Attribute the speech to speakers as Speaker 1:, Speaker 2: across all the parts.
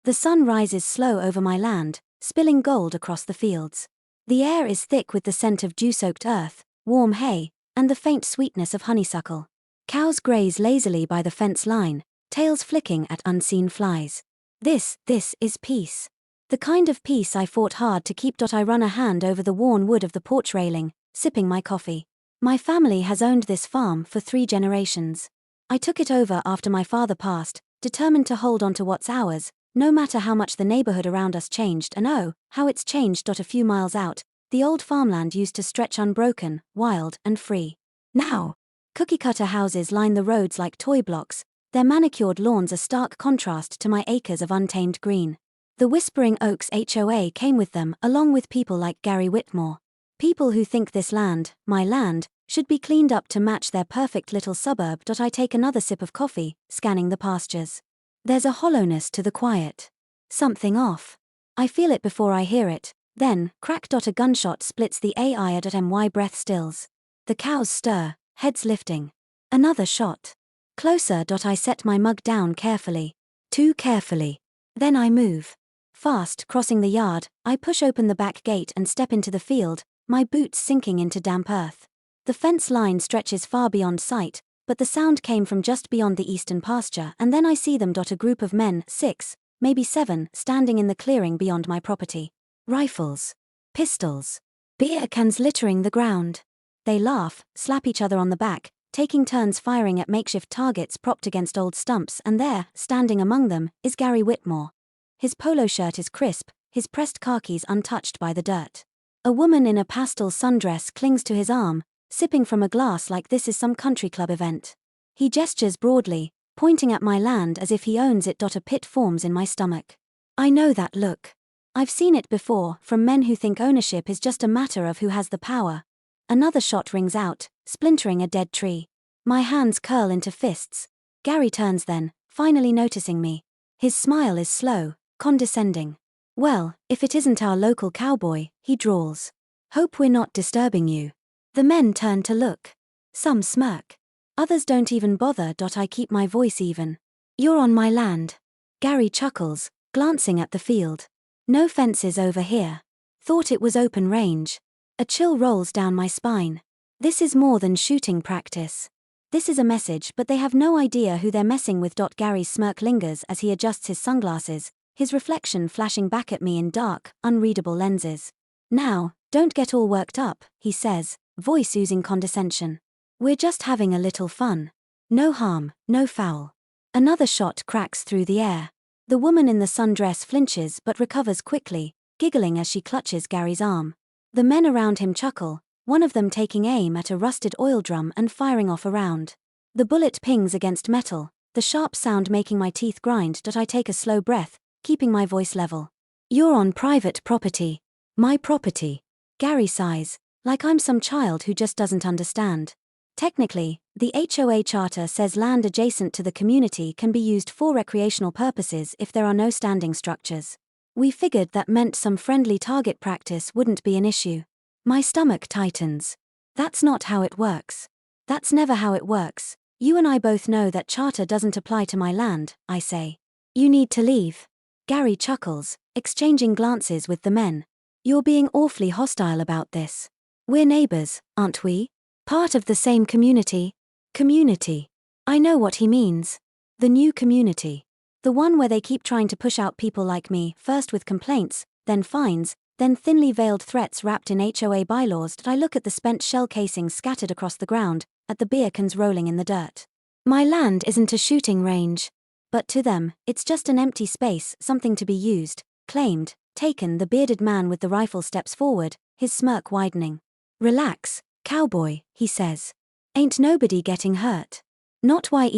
Speaker 1: The sun rises slow over my land, spilling gold across the fields. The air is thick with the scent of dew-soaked earth, warm hay, and the faint sweetness of honeysuckle. Cows graze lazily by the fence line, tails flicking at unseen flies. This is peace. The kind of peace I fought hard to keep. I run a hand over the worn wood of the porch railing, sipping my coffee. My family has owned this farm for 3 generations. I took it over after my father passed, determined to hold on to what's ours, no matter how much the neighborhood around us changed, and oh, how it's changed. A few miles out, the old farmland used to stretch unbroken, wild, and free. Now, cookie-cutter houses line the roads like toy blocks, their manicured lawns a stark contrast to my acres of untamed green. The Whispering Oaks HOA came with them, along with people like Gary Whitmore. People who think this land, my land, should be cleaned up to match their perfect little suburb. I take another sip of coffee, scanning the pastures. There's a hollowness to the quiet. Something off. I feel it before I hear it, then, crack. A gunshot splits the air. My breath stills. The cows stir, heads lifting. Another shot. Closer. I set my mug down carefully. Too carefully. Then I move. Fast, crossing the yard, I push open the back gate and step into the field, my boots sinking into damp earth. The fence line stretches far beyond sight, but the sound came from just beyond the eastern pasture, and then I see them. A group of men, 6, maybe 7, standing in the clearing beyond my property. Rifles. Pistols. Beer cans littering the ground. They laugh, slap each other on the back, taking turns firing at makeshift targets propped against old stumps, and there, standing among them, is Gary Whitmore. His polo shirt is crisp, his pressed khakis untouched by the dirt. A woman in a pastel sundress clings to his arm, sipping from a glass like this is some country club event. He gestures broadly, pointing at my land as if he owns it. A pit forms in my stomach. I know that look. I've seen it before, from men who think ownership is just a matter of who has the power. Another shot rings out, splintering a dead tree. My hands curl into fists. Gary turns then, finally noticing me. His smile is slow, condescending. Well, if it isn't our local cowboy, he drawls. Hope we're not disturbing you. The men turn to look. Some smirk. Others don't even bother. I keep my voice even. You're on my land. Gary chuckles, glancing at the field. No fences over here. Thought it was open range. A chill rolls down my spine. This is more than shooting practice. This is a message, but they have no idea who they're messing with. Gary's smirk lingers as he adjusts his sunglasses, his reflection flashing back at me in dark, unreadable lenses. Now, don't get all worked up, he says, voice oozing condescension. We're just having a little fun. No harm, no foul. Another shot cracks through the air. The woman in the sundress flinches but recovers quickly, giggling as she clutches Gary's arm. The men around him chuckle, one of them taking aim at a rusted oil drum and firing off a round. The bullet pings against metal, the sharp sound making my teeth grind. I take a slow breath, keeping my voice level. You're on private property. My property. Gary sighs, like I'm some child who just doesn't understand. Technically, the HOA charter says land adjacent to the community can be used for recreational purposes if there are no standing structures. We figured that meant some friendly target practice wouldn't be an issue. My stomach tightens. That's not how it works. That's never how it works. You and I both know that charter doesn't apply to my land, I say. You need to leave. Gary chuckles, exchanging glances with the men. You're being awfully hostile about this. We're neighbors, aren't we? Part of the same community. Community. I know what he means. The new community. The one where they keep trying to push out people like me, first with complaints, then fines, then thinly veiled threats wrapped in HOA bylaws. I look at the spent shell casings scattered across the ground, at the beer cans rolling in the dirt. My land isn't a shooting range. But to them, it's just an empty space, something to be used, claimed, taken. The bearded man with the rifle steps forward, his smirk widening. Relax, cowboy, he says. Ain't nobody getting hurt. Not why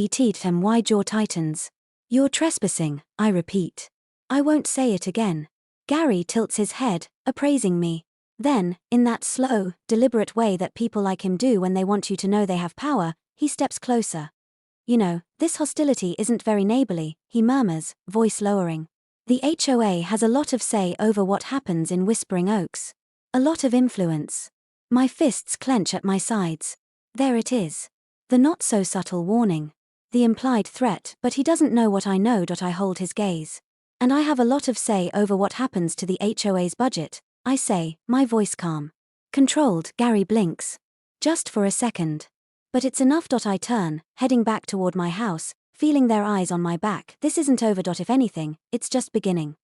Speaker 1: my jaw tightens. You're trespassing, I repeat. I won't say it again. Gary tilts his head, appraising me. Then, in that slow, deliberate way that people like him do when they want you to know they have power, he steps closer. You know, this hostility isn't very neighborly, he murmurs, voice lowering. The HOA has a lot of say over what happens in Whispering Oaks. A lot of influence. My fists clench at my sides. There it is. The not-so-subtle warning. The implied threat, but he doesn't know what I know. I hold his gaze. And I have a lot of say over what happens to the HOA's budget, I say, my voice calm. Controlled, Gary blinks. Just for a second. But it's enough. I turn, heading back toward my house, feeling their eyes on my back. This isn't over. If anything, it's just beginning.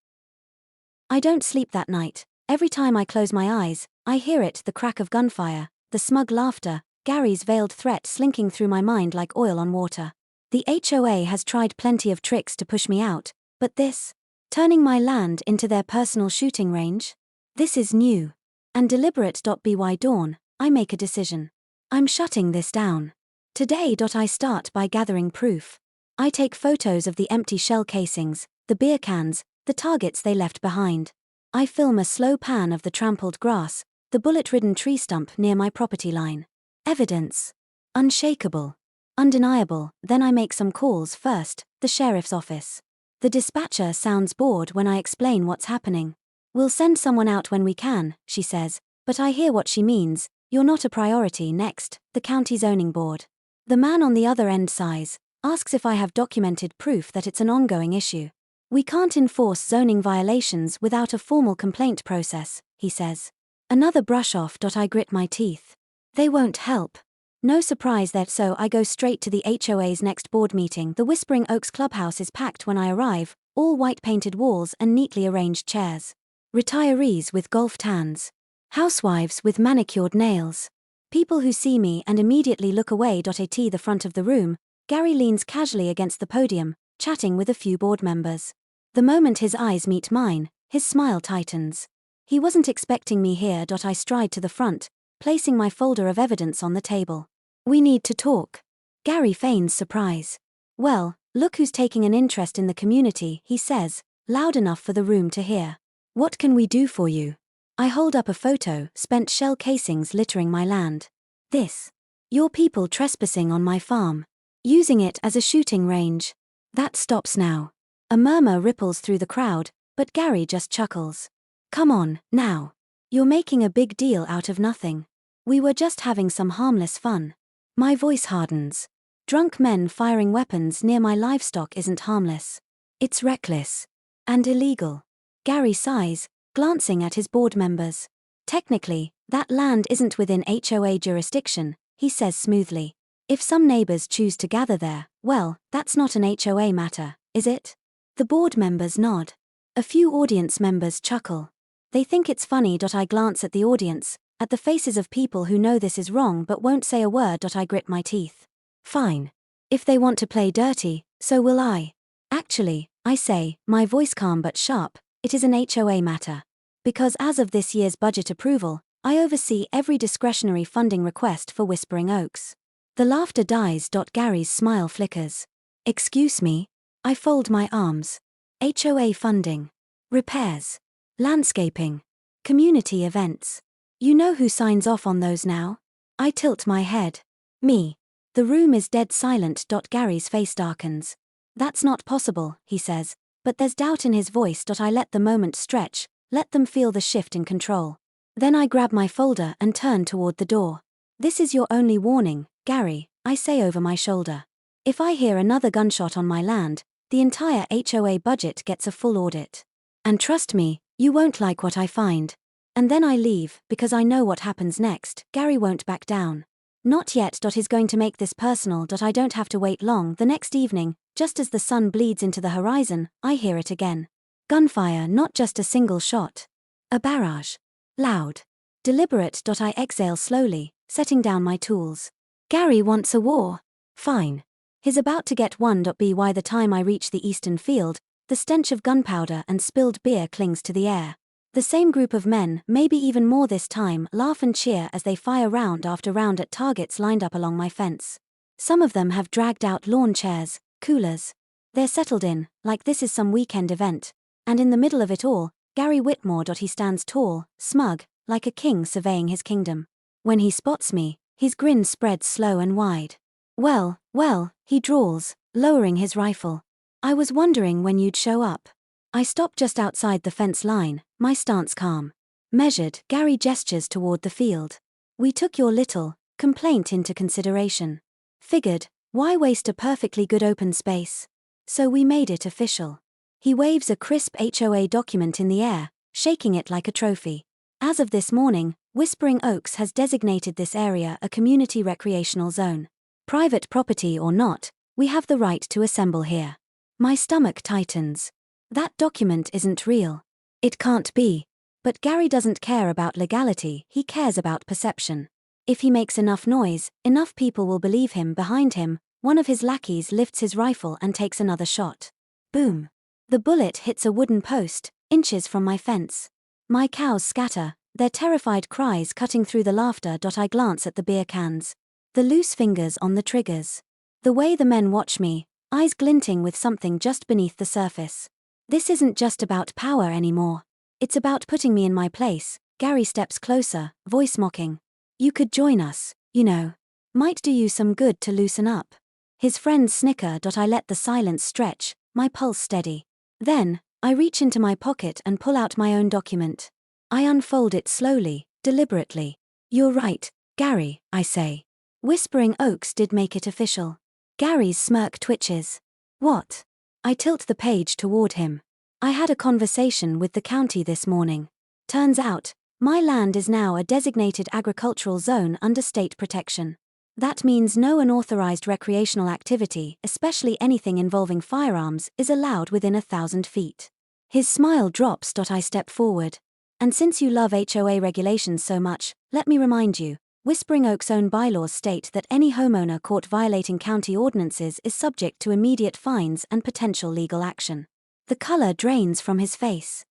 Speaker 1: I don't sleep that night. Every time I close my eyes, I hear it, the crack of gunfire, the smug laughter, Gary's veiled threat slinking through my mind like oil on water. The HOA has tried plenty of tricks to push me out, but this, turning my land into their personal shooting range? This is new. And deliberate. By dawn, I make a decision. I'm shutting this down. Today. I start by gathering proof. I take photos of the empty shell casings, the beer cans, the targets they left behind. I film a slow pan of the trampled grass, the bullet-ridden tree stump near my property line. Evidence. Unshakable. Undeniable. Then I make some calls. First, the sheriff's office. The dispatcher sounds bored when I explain what's happening. We'll send someone out when we can, she says, but I hear what she means. You're not a priority. Next, the county zoning board. The man on the other end sighs, asks if I have documented proof that it's an ongoing issue. We can't enforce zoning violations without a formal complaint process, he says. Another brush off. I grit my teeth. They won't help. No surprise there, so I go straight to the HOA's next board meeting. The Whispering Oaks clubhouse is packed when I arrive, all white painted walls and neatly arranged chairs. Retirees with golf tans. Housewives with manicured nails. People who see me and immediately look away. At the front of the room, Gary leans casually against the podium, chatting with a few board members. The moment his eyes meet mine, his smile tightens. He wasn't expecting me here. I stride to the front, placing my folder of evidence on the table. We need to talk. Gary feigns surprise. Well, look who's taking an interest in the community, he says, loud enough for the room to hear. What can we do for you? I hold up a photo, spent shell casings littering my land. This. Your people trespassing on my farm. Using it as a shooting range. That stops now. A murmur ripples through the crowd, but Gary just chuckles. Come on, now. You're making a big deal out of nothing. We were just having some harmless fun. My voice hardens. Drunk men firing weapons near my livestock isn't harmless. It's reckless. And illegal. Gary sighs, glancing at his board members. Technically, that land isn't within HOA jurisdiction, he says smoothly. If some neighbors choose to gather there, well, that's not an HOA matter, is it? The board members nod. A few audience members chuckle. They think it's funny. I glance at the audience, at the faces of people who know this is wrong but won't say a word. I grit my teeth. Fine. If they want to play dirty, so will I. Actually, I say, my voice calm but sharp, it is an HOA matter. Because as of this year's budget approval, I oversee every discretionary funding request for Whispering Oaks. The laughter dies. Gary's smile flickers. Excuse me? I fold my arms. HOA funding. Repairs. Landscaping. Community events. You know who signs off on those now? I tilt my head. Me. The room is dead silent. Gary's face darkens. That's not possible, he says, but there's doubt in his voice. I let the moment stretch, let them feel the shift in control. Then I grab my folder and turn toward the door. This is your only warning, Gary, I say over my shoulder. If I hear another gunshot on my land, the entire HOA budget gets a full audit. And trust me, you won't like what I find. And then I leave, because I know what happens next. Gary won't back down. Not yet. He's going to make this personal. I don't have to wait long. The next evening, just as the sun bleeds into the horizon, I hear it again. Gunfire, not just a single shot. A barrage. Loud. Deliberate. I exhale slowly, setting down my tools. Gary wants a war. Fine. He's about to get one. By the time I reach the eastern field, the stench of gunpowder and spilled beer clings to the air. The same group of men, maybe even more this time, laugh and cheer as they fire round after round at targets lined up along my fence. Some of them have dragged out lawn chairs, coolers. They're settled in, like this is some weekend event. And in the middle of it all, Gary Whitmore. He stands tall, smug, like a king surveying his kingdom. When he spots me, his grin spreads slow and wide. Well, he drawls, lowering his rifle. I was wondering when you'd show up. I stop just outside the fence line, my stance calm. Measured, Gary gestures toward the field. We took your little complaint into consideration. Figured, why waste a perfectly good open space? So we made it official. He waves a crisp HOA document in the air, shaking it like a trophy. As of this morning, Whispering Oaks has designated this area a community recreational zone. Private property or not, we have the right to assemble here. My stomach tightens. That document isn't real. It can't be. But Gary doesn't care about legality, he cares about perception. If he makes enough noise, enough people will believe him. Behind him, one of his lackeys lifts his rifle and takes another shot. Boom. The bullet hits a wooden post, inches from my fence. My cows scatter, their terrified cries cutting through the laughter. I glance at the beer cans. The loose fingers on the triggers. The way the men watch me, eyes glinting with something just beneath the surface. This isn't just about power anymore. It's about putting me in my place. Gary steps closer, voice mocking. You could join us, you know. Might do you some good to loosen up. His friends snicker. I let the silence stretch, my pulse steady. Then, I reach into my pocket and pull out my own document. I unfold it slowly, deliberately. You're right, Gary, I say. Whispering Oaks did make it official. Gary's smirk twitches. What? I tilt the page toward him. I had a conversation with the county this morning. Turns out, my land is now a designated agricultural zone under state protection. That means no unauthorized recreational activity, especially anything involving firearms, is allowed within 1,000 feet. His smile drops. I step forward. And since you love HOA regulations so much, let me remind you, Whispering Oaks' own bylaws state that any homeowner caught violating county ordinances is subject to immediate fines and potential legal action. The color drains from his face.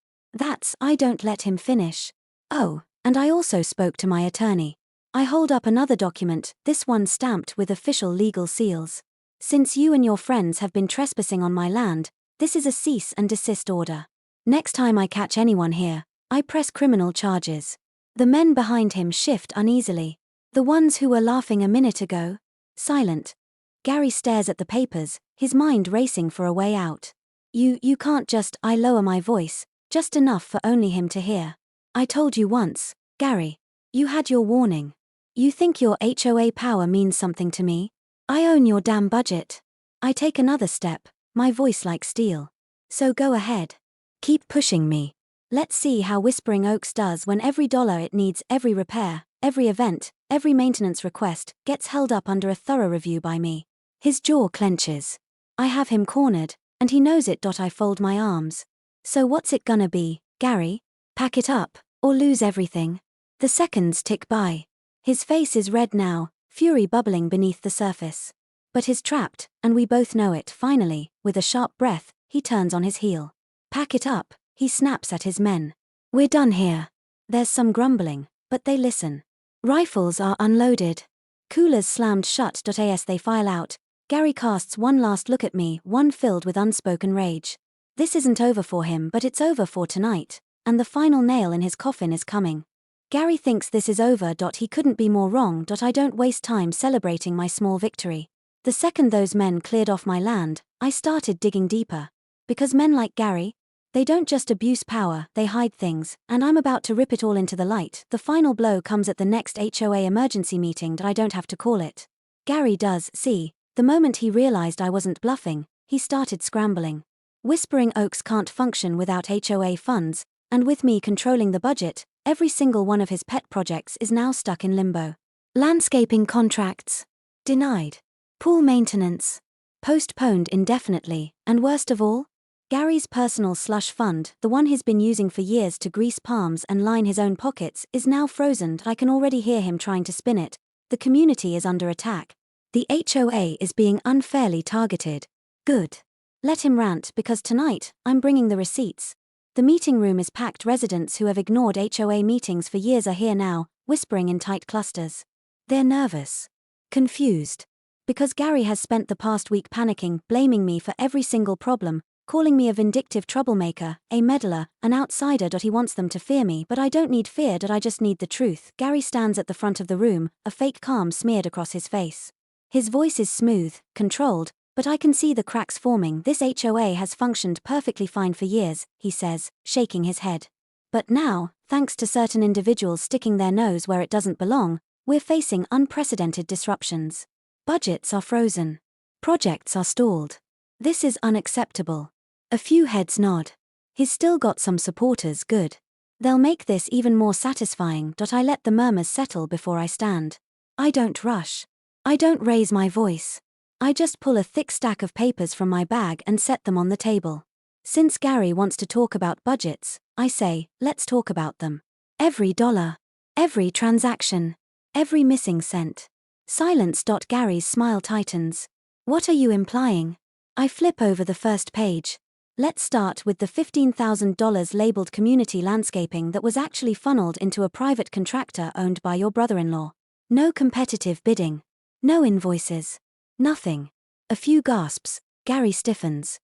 Speaker 1: I don't let him finish. Oh, and I also spoke to my attorney. I hold up another document, this one stamped with official legal seals. Since you and your friends have been trespassing on my land, this is a cease and desist order. Next time I catch anyone here, I press criminal charges. The men behind him shift uneasily. The ones who were laughing a minute ago? Silent. Gary stares at the papers, his mind racing for a way out. You can't just. I lower my voice, just enough for only him to hear. I told you once, Gary. You had your warning. You think your HOA power means something to me? I own your damn budget. I take another step, my voice like steel. So go ahead. Keep pushing me. Let's see how Whispering Oaks does when every dollar it needs, every repair, every event, every maintenance request, gets held up under a thorough review by me. His jaw clenches. I have him cornered, and he knows it. I fold my arms. So what's it gonna be, Gary? Pack it up, or lose everything? The seconds tick by. His face is red now, fury bubbling beneath the surface. But he's trapped, and we both know it. Finally, with a sharp breath, he turns on his heel. Pack it up, he snaps at his men. We're done here. There's some grumbling, but they listen. Rifles are unloaded. Coolers slammed shut. As they file out, Gary casts one last look at me, one filled with unspoken rage. This isn't over for him, but it's over for tonight, and the final nail in his coffin is coming. Gary thinks this is over. He couldn't be more wrong. I don't waste time celebrating my small victory. The second those men cleared off my land, I started digging deeper. Because men like Gary, they don't just abuse power, they hide things, and I'm about to rip it all into the light. The final blow comes at the next HOA emergency meeting. I don't have to call it. Gary does. See, the moment he realized I wasn't bluffing, he started scrambling. Whispering Oaks can't function without HOA funds, and with me controlling the budget, every single one of his pet projects is now stuck in limbo. Landscaping contracts. Denied. Pool maintenance. Postponed indefinitely, and worst of all, Gary's personal slush fund, the one he's been using for years to grease palms and line his own pockets, is now frozen. I can already hear him trying to spin it. The community is under attack. The HOA is being unfairly targeted. Good. Let him rant, because tonight, I'm bringing the receipts. The meeting room is packed. Residents who have ignored HOA meetings for years are here now, whispering in tight clusters. They're nervous. Confused. Because Gary has spent the past week panicking, blaming me for every single problem, calling me a vindictive troublemaker, a meddler, an outsider. He wants them to fear me, but I don't need fear. I just need the truth. Gary stands at the front of the room, a fake calm smeared across his face. His voice is smooth, controlled, but I can see the cracks forming. This HOA has functioned perfectly fine for years, he says, shaking his head. But now, thanks to certain individuals sticking their nose where it doesn't belong, we're facing unprecedented disruptions. Budgets are frozen. Projects are stalled. This is unacceptable. A few heads nod. He's still got some supporters, good. They'll make this even more satisfying. I let the murmurs settle before I stand. I don't rush. I don't raise my voice. I just pull a thick stack of papers from my bag and set them on the table. Since Gary wants to talk about budgets, I say, let's talk about them. Every dollar. Every transaction. Every missing cent. Silence. Gary's smile tightens. What are you implying? I flip over the first page. Let's start with the $15,000 labeled community landscaping that was actually funneled into a private contractor owned by your brother-in-law. No competitive bidding. No invoices. Nothing. A few gasps. Gary stiffens.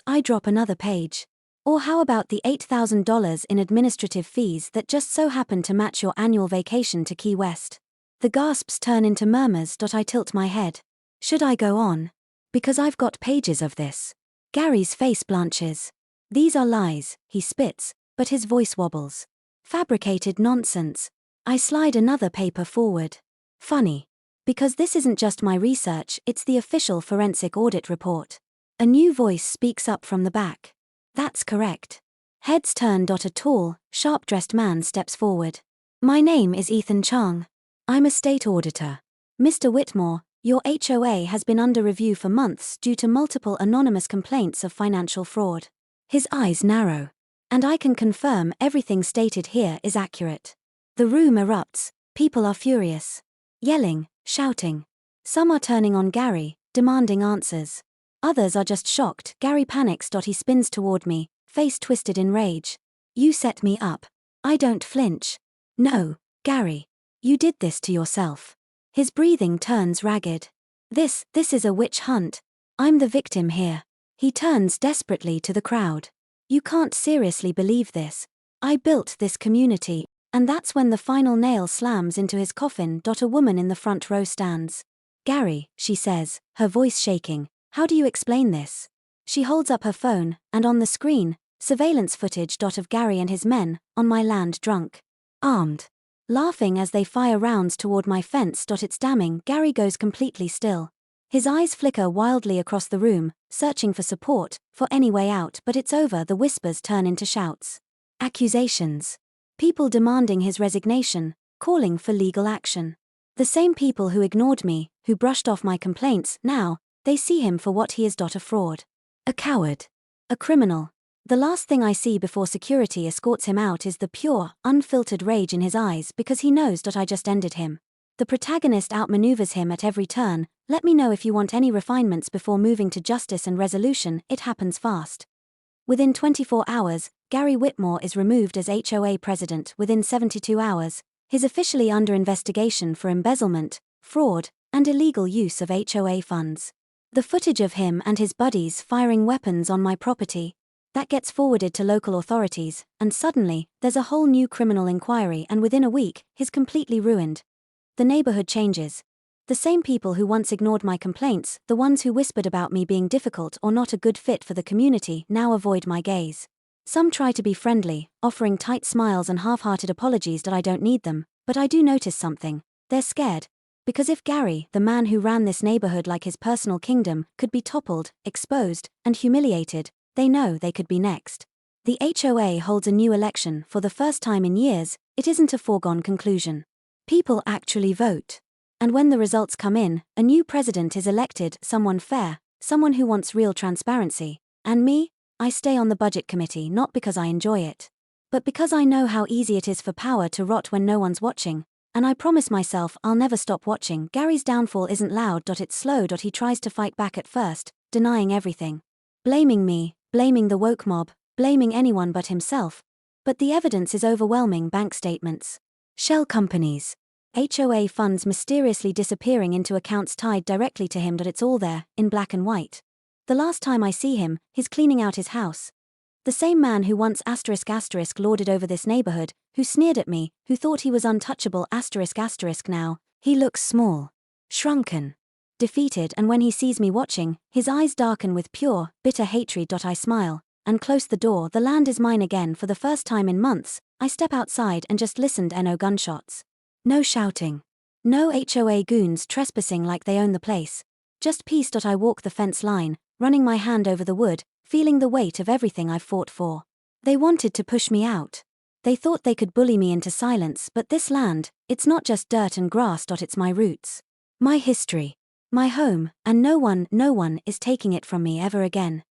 Speaker 1: I drop another page. Or how about the $8,000 in administrative fees that just so happen to match your annual vacation to Key West? The gasps turn into murmurs. I tilt my head. Should I go on? Because I've got pages of this. Gary's face blanches. These are lies, he spits, but his voice wobbles. Fabricated nonsense. I slide another paper forward. Funny. Because this isn't just my research, it's the official forensic audit report. A new voice speaks up from the back. That's correct. Heads turn. A tall, sharp-dressed man steps forward. My name is Ethan Chang. I'm a state auditor. Mr. Whitmore, your HOA has been under review for months due to multiple anonymous complaints of financial fraud. His eyes narrow. And I can confirm everything stated here is accurate. The room erupts. People are furious. Yelling, shouting. Some are turning on Gary, demanding answers. Others are just shocked. Gary panics. He spins toward me, face twisted in rage. You set me up. I don't flinch. No, Gary. You did this to yourself. His breathing turns ragged. This is a witch hunt. I'm the victim here. He turns desperately to the crowd. You can't seriously believe this. I built this community, and that's when the final nail slams into his coffin. A woman in the front row stands. Gary, she says, her voice shaking, how do you explain this? She holds up her phone, and on the screen, surveillance footage. Of Gary and his men, on my land drunk. Armed. Laughing as they fire rounds toward my fence. It's damning. Gary goes completely still. His eyes flicker wildly across the room, searching for support, for any way out, but it's over. The whispers turn into shouts. Accusations. People demanding his resignation, calling for legal action. The same people who ignored me, who brushed off my complaints, now, they see him for what he is. A fraud. A coward. A criminal. The last thing I see before security escorts him out is the pure, unfiltered rage in his eyes because he knows I just ended him. The protagonist outmaneuvers him at every turn. Let me know if you want any refinements before moving to justice and resolution. It happens fast. Within 24 hours, Gary Whitmore is removed as HOA president. Within 72 hours, he's officially under investigation for embezzlement, fraud, and illegal use of HOA funds. The footage of him and his buddies firing weapons on my property, that gets forwarded to local authorities, and suddenly, there's a whole new criminal inquiry, and within a week, he's completely ruined. The neighborhood changes. The same people who once ignored my complaints, the ones who whispered about me being difficult or not a good fit for the community, now avoid my gaze. Some try to be friendly, offering tight smiles and half-hearted apologies that I don't need them, but I do notice something. They're scared. Because if Gary, the man who ran this neighborhood like his personal kingdom, could be toppled, exposed, and humiliated, they know they could be next. The HOA holds a new election. For the first time in years, it isn't a foregone conclusion. People actually vote. And when the results come in, a new president is elected, someone fair, someone who wants real transparency. And me? I stay on the budget committee not because I enjoy it, but because I know how easy it is for power to rot when no one's watching, and I promise myself I'll never stop watching. Gary's downfall isn't loud. It's slow. He tries to fight back at first, denying everything. Blaming me, blaming the woke mob, blaming anyone but himself. But the evidence is overwhelming. Bank statements. Shell companies. HOA funds mysteriously disappearing into accounts tied directly to him. It's all there, in black and white. The last time I see him, he's cleaning out his house. The same man who once *** lorded over this neighborhood, who sneered at me, who thought he was untouchable *** now, he looks small. Shrunken. Defeated, and when he sees me watching, his eyes darken with pure, bitter hatred. I smile, and close the door. The land is mine again. For the first time in months, I step outside and just listened. No gunshots. No shouting. No HOA goons trespassing like they own the place. Just peace. I walk the fence line, running my hand over the wood, feeling the weight of everything I've fought for. They wanted to push me out. They thought they could bully me into silence, but this land, it's not just dirt and grass. It's my roots. My history. My home, and no one is taking it from me ever again.